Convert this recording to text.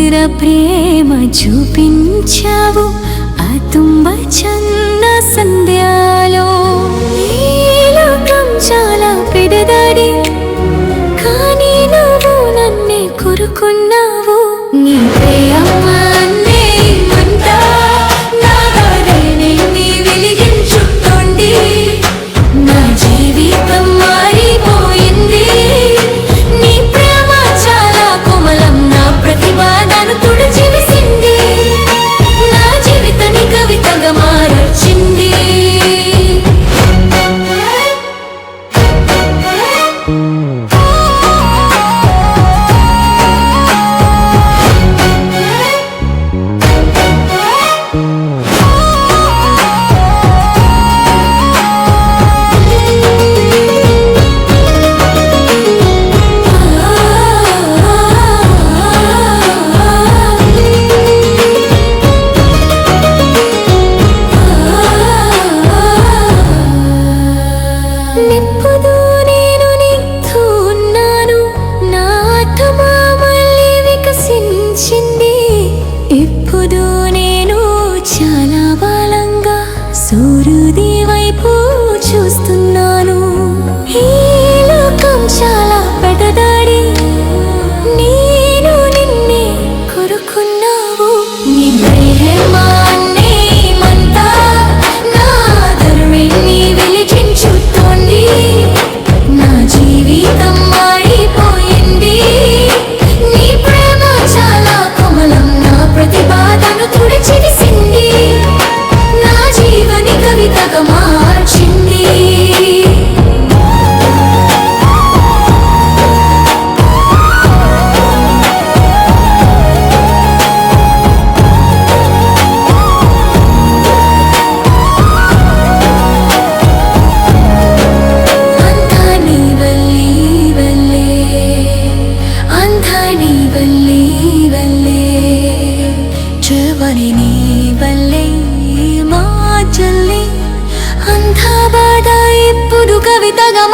మధుర ప్రేమ చూపించావు ఆ తుంబ చంద సంధ్యాలో. ఈ లోకం చాలా పెద్దది, కానీ నువ్వు నన్నే కోరుకున్నావు. నీ ప్రేమ అన్నే మంట నాగానే నీ వెలిగించుతోంది. నా జీవితం మారిపోయింది. నీ ప్రేమ చాలా కోమలం, నా ప్రతిభను తుడిచివేసింది. నా జీవితాన్ని కవితగా మార్చింది. నిప్పుదు నేను నీతో ఉన్నాను, నా ఆత్మ మళ్ళీ వికసించింది. ఇప్పుడు నేను చాలా బలంగా సూర్యుడి వైపు చూస్తున్నాను. ఈ లోకం చాలా పెద్దది, నేను నిన్నే కోరుకున్నావు. నీ ప్రేమ అన్నే మంట నా దర్వేని వెలిగించుతోంది. నా జీవితం మారిపోయింది. నీ ప్రేమ చాలా కోమలం, నా ప్రతిభను తుడిచివేసింది. నా జీవని కవితగా మార్చింది. ఇప్పుడు కవితగా